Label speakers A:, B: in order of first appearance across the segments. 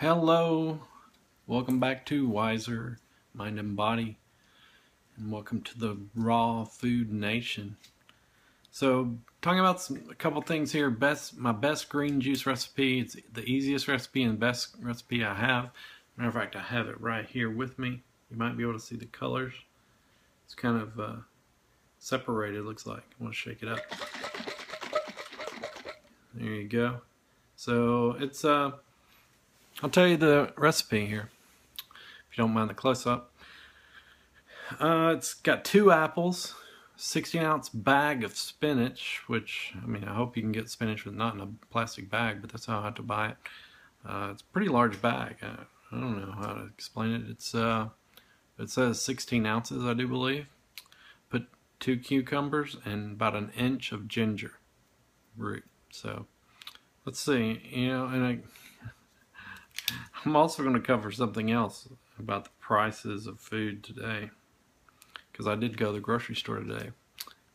A: Hello, welcome back to Wiser Mind and Body, and welcome to the Raw Food Nation. So, talking about a couple things here. My best green juice recipe. It's the easiest recipe and best recipe I have. Matter of fact, I have it right here with me. You might be able to see the colors. It's kind of separated, looks like. I want to shake it up. There you go. So it's I'll tell you the recipe here, if you don't mind the close-up. It's got 2 apples, 16-ounce bag of spinach, which, I mean, I hope you can get spinach with not in a plastic bag, but that's how I have to buy it. It's a pretty large bag. I don't know how to explain it. It says 16 ounces, I do believe. Put 2 cucumbers and about an inch of ginger root. So, let's see, and I'm also going to cover something else about the prices of food today, because I did go to the grocery store today,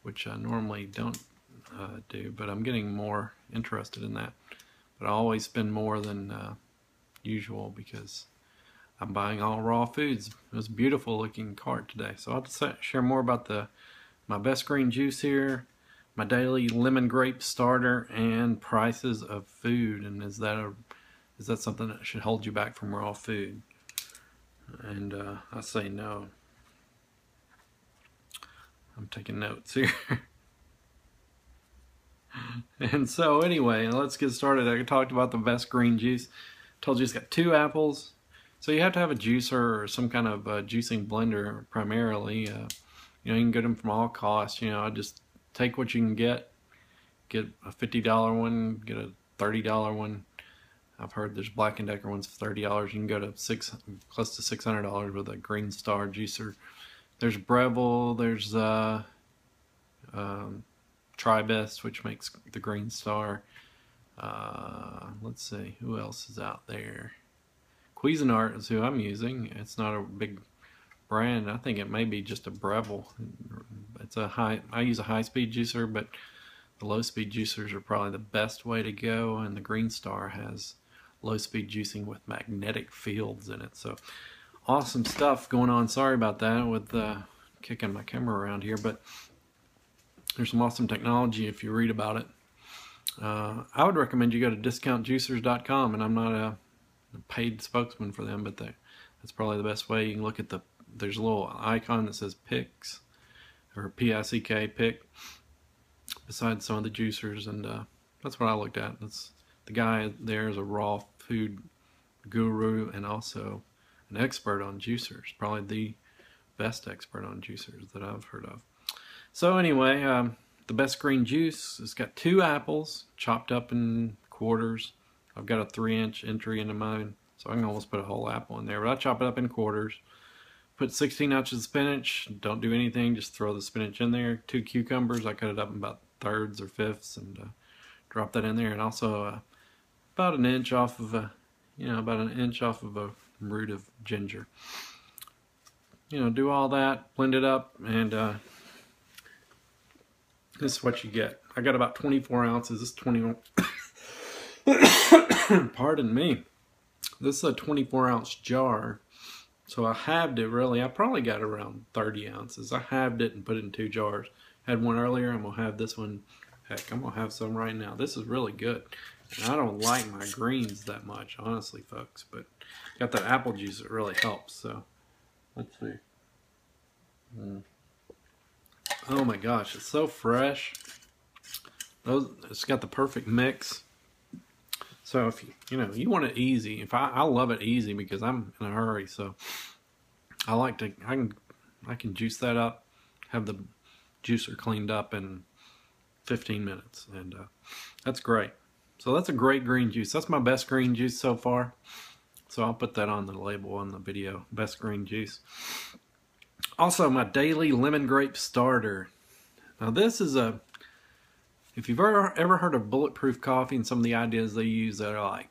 A: which I normally don't do, but I'm getting more interested in that. But I always spend more than usual because I'm buying all raw foods. It was a beautiful looking cart today. So I'll just share more about my best green juice here, my daily lemon grape starter, and prices of food. And is that something that should hold you back from raw food? And I say no. I'm taking notes here. And so anyway, let's get started. I talked about the best green juice. Told you it's got 2 apples. So you have to have a juicer or some kind of juicing blender primarily. You can get them from all costs. I just take what you can get a $50 one, get a $30 one. I've heard there's Black & Decker ones for $30. You can go to close to $600 with a Green Star juicer. There's Breville, there's Tri-Best, which makes the Green Star. Let's see, who else is out there? Cuisinart is who I'm using. It's not a big brand. I think it may be just a Breville. I use a high-speed juicer, but the low-speed juicers are probably the best way to go, and the Green Star has low-speed juicing with magnetic fields in it. So awesome stuff going on. Sorry about that with kicking my camera around here, but there's some awesome technology if you read about it. I would recommend you go to discountjuicers.com, and I'm not a paid spokesman for them, but that's probably the best way. You can look at there's a little icon that says PICK, or P-I-C-K, PICK, besides some of the juicers, and that's what I looked at. The guy there is a raw food guru and also an expert on juicers, probably the best expert on juicers that I've heard of. So anyway, the best green juice, it's got 2 apples chopped up in quarters. I've got a 3-inch entry into mine, so I can almost put a whole apple in there, but I chop it up in quarters. Put 16 ounces of spinach. Don't do anything, just throw the spinach in there. 2 cucumbers, I cut it up in about thirds or fifths and drop that in there, and also about an inch off of a root of ginger. Do all that, blend it up, and this is what you get. I got about 24 ounces. This is 21. Pardon me. This is a 24-ounce jar. So I halved it, really. I probably got around 30 ounces. I halved it and put it in 2 jars. Had one earlier. I'm going to have this one. Heck, I'm going to have some right now. This is really good. And I don't like my greens that much, honestly, folks. But got that apple juice. It really helps. So let's see. Oh my gosh, it's so fresh. It's got the perfect mix. So if you want it easy, I love it easy because I'm in a hurry. So I can juice that up, have the juicer cleaned up in 15 minutes, and that's great. So that's a great green juice. That's my best green juice so far. So I'll put that on the label on the video, best green juice. Also, my daily lemon grape starter. Now this is if you've ever heard of bulletproof coffee and some of the ideas they use that are like,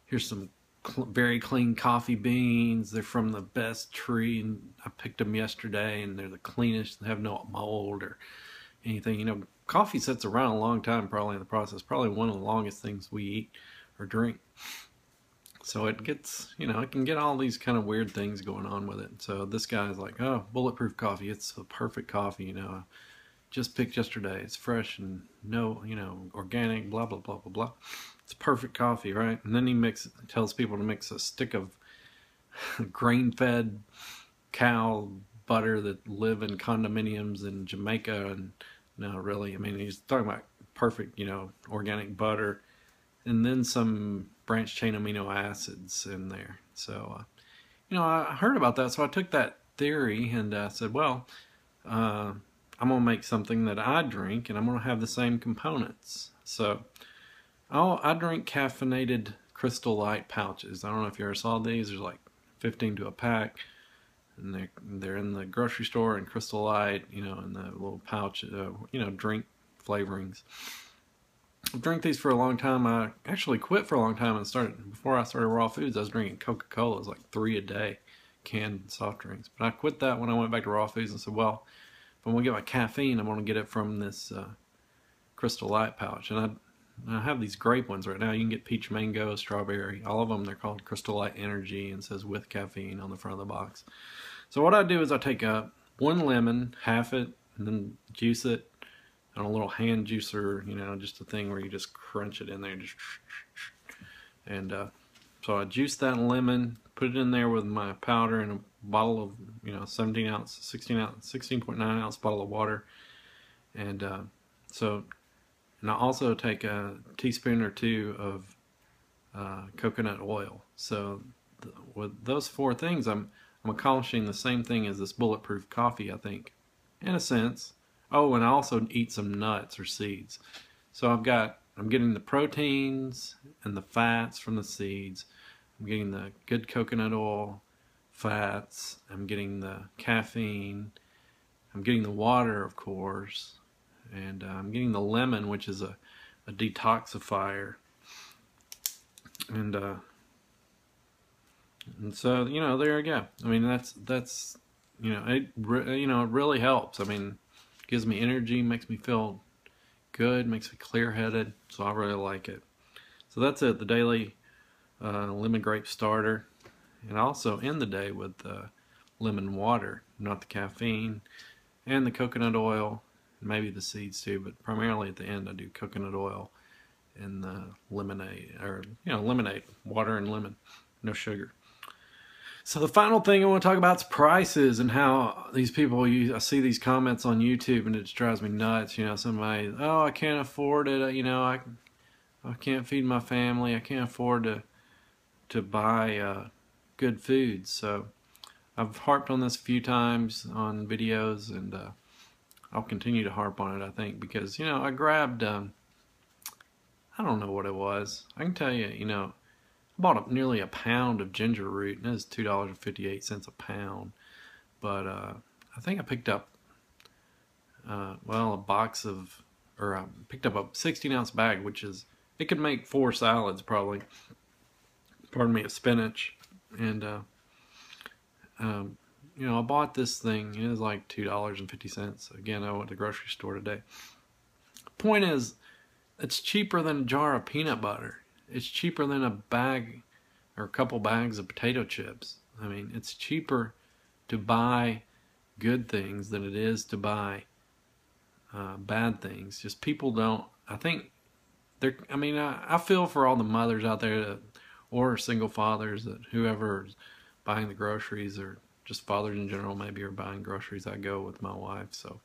A: here's some very clean coffee beans. They're from the best tree, and I picked them yesterday, and they're the cleanest. They have no mold or anything. Coffee sits around a long time, probably in the process. Probably one of the longest things we eat or drink. So it gets, it can get all these kind of weird things going on with it. So this guy's like, oh, bulletproof coffee, it's the perfect coffee, just picked yesterday. It's fresh and no, organic, blah, blah, blah, blah, blah. It's perfect coffee, right? And then he tells people to mix a stick of grain-fed cow butter that live in condominiums in Jamaica. And no, really, I mean, he's talking about perfect, organic butter, and then some branched chain amino acids in there. So, I heard about that, so I took that theory and said, well, I'm going to make something that I drink, and I'm going to have the same components. So, I drink caffeinated Crystal Light pouches. I don't know if you ever saw these. There's like 15 to a pack, and they're in the grocery store, and Crystal Light, in the little pouch, drink flavorings. I've drank these for a long time. I actually quit for a long time and before I started Raw Foods, I was drinking Coca-Cola. It was like 3 a day, canned soft drinks. But I quit that when I went back to Raw Foods and said, well, if I'm going to get my caffeine, I'm going to get it from this Crystal Light pouch. And I have these grape ones right now. You can get peach, mango, strawberry. All of them, they're called Crystal Light Energy, and it says with caffeine on the front of the box. So what I do is I take one lemon, half it, and then juice it on a little hand juicer, just a thing where you just crunch it in there. And so I juice that lemon, put it in there with my powder and a bottle of, 17 ounce, 16.9 ounce bottle of water. And and I also take a teaspoon or two of coconut oil. So with those 4 things, I'm accomplishing the same thing as this bulletproof coffee, I think, in a sense. Oh, and I also eat some nuts or seeds. So I'm getting the proteins and the fats from the seeds. I'm getting the good coconut oil fats. I'm getting the caffeine. I'm getting the water, of course. And I'm getting the lemon, which is a detoxifier. And so, there you go. I mean, that's it really helps. I mean, gives me energy, makes me feel good, makes me clear-headed, so I really like it. So that's it, the daily lemon grape starter. And also end the day with lemon water, not the caffeine, and the coconut oil, maybe the seeds too, but primarily at the end I do coconut oil and the lemonade, or lemonade, water and lemon, no sugar. So the final thing I want to talk about is prices and how these people, I see these comments on YouTube and it just drives me nuts. Somebody, oh, I can't afford it. I can't feed my family. I can't afford to buy good food. So I've harped on this a few times on videos, and I'll continue to harp on it, I think, because, I grabbed, I don't know what it was. I can tell you, I bought nearly a pound of ginger root, and it was $2.58 a pound. But I think I picked up, I picked up a 16-ounce bag, which is, it could make 4 salads probably. Pardon me, of spinach. And, I bought this thing. It was like $2.50. Again, I went to the grocery store today. Point is, it's cheaper than a jar of peanut butter. It's cheaper than a bag or a couple bags of potato chips. I mean, it's cheaper to buy good things than it is to buy bad things. Just people don't, I think, I feel for all the mothers out there or single fathers, that whoever's buying the groceries, or just fathers in general maybe are buying groceries. I go with my wife, so,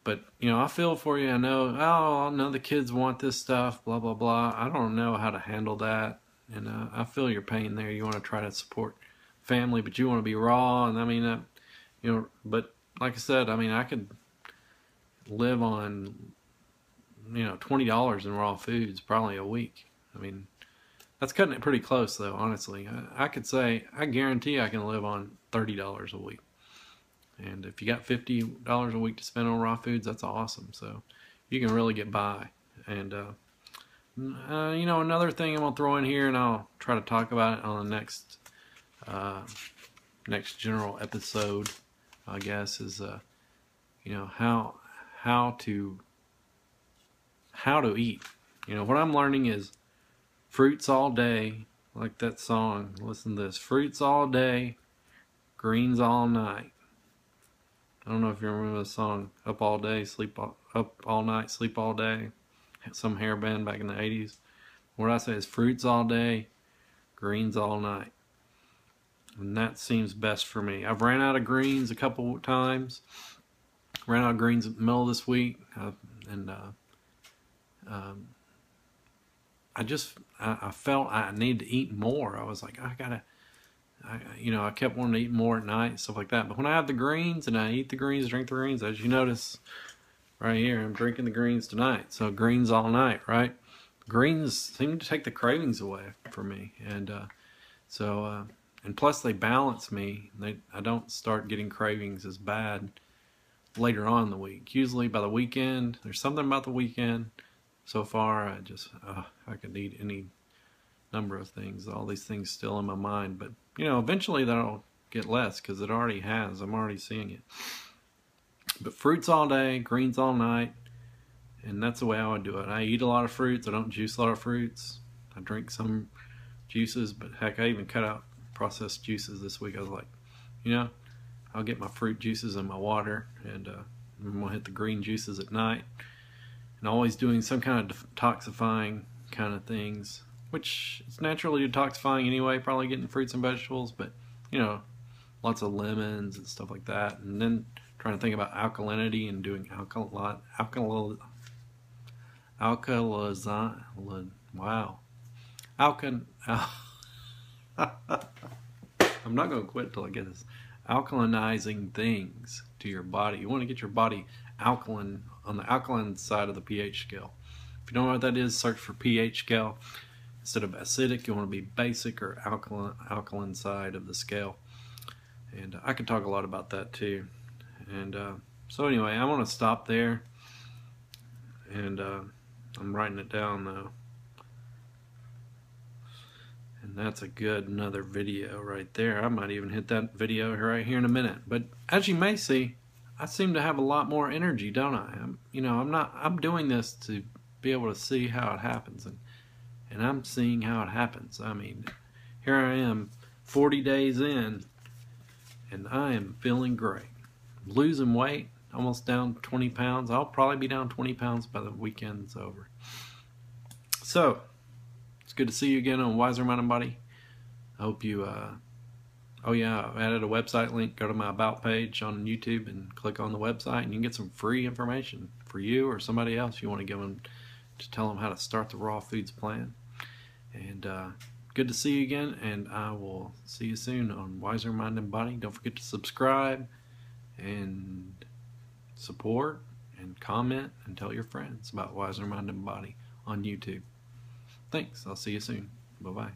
A: But, I feel for you. I know the kids want this stuff, blah, blah, blah. I don't know how to handle that. And I feel your pain there. You want to try to support family, but you want to be raw. And but like I said, I could live on, $20 in raw foods probably a week. That's cutting it pretty close, though, honestly. I could say, I guarantee I can live on $30 a week. And if you got $50 a week to spend on raw foods, that's awesome. So you can really get by. And, another thing I'm going to throw in here, and I'll try to talk about it on the next general episode, I guess, is, how to eat. What I'm learning is Fruits all day, like that song. Listen to this. Fruits all day, greens all night. I don't know if you remember the song, Up All Day, Up All Night, Sleep All Day. Some hair band back in the 80s. What I say is fruits all day, greens all night. And that seems best for me. I've ran out of greens a couple times. Ran out of greens in the middle of this week. I felt I need to eat more. I was like, I kept wanting to eat more at night and stuff like that. But when I have the greens and I eat the greens, drink the greens, as you notice right here, I'm drinking the greens tonight. So greens all night, right? Greens seem to take the cravings away for me. And and plus they balance me. I don't start getting cravings as bad later on in the week. Usually by the weekend, there's something about the weekend. So far, I could eat any number of things. All these things still in my mind, but eventually that'll get less because it already has. I'm already seeing it. But fruits all day, greens all night, and that's the way I would do it. I eat a lot of fruits. I don't juice a lot of fruits. I drink some juices, but heck, I even cut out processed juices this week. I was like, I'll get my fruit juices in my water, and I'm gonna hit the green juices at night. And always doing some kind of detoxifying kind of things, which is naturally detoxifying anyway, probably getting fruits and vegetables, but lots of lemons and stuff like that. And then trying to think about alkalinity and doing I'm not going to quit till I get this. Alkalinizing things to your body. You want to get your body alkaline, on the alkaline side of the pH scale. If you don't know what that is, search for pH scale. Instead of acidic, you want to be basic or alkaline side of the scale. And I could talk a lot about that too. And so anyway, I want to stop there. And I'm writing it down though. And that's another video right there. I might even hit that video right here in a minute. But as you may see, I seem to have a lot more energy, don't I? I'm doing this to be able to see how it happens, and I'm seeing how it happens. I mean, here I am 40 days in, and I am feeling great. I'm losing weight, almost down 20 pounds. I'll probably be down 20 pounds by the weekend's over. So, it's good to see you again on Wiser Mind and Body. I hope you, oh yeah, I added a website link. Go to my About page on YouTube and click on the website, and you can get some free information for you or somebody else you want to give them to tell them how to start the raw foods plan. And good to see you again, and I will see you soon on Wiser Mind and Body. Don't forget to subscribe and support and comment and tell your friends about Wiser Mind and Body on YouTube. Thanks. I'll see you soon. Bye-bye.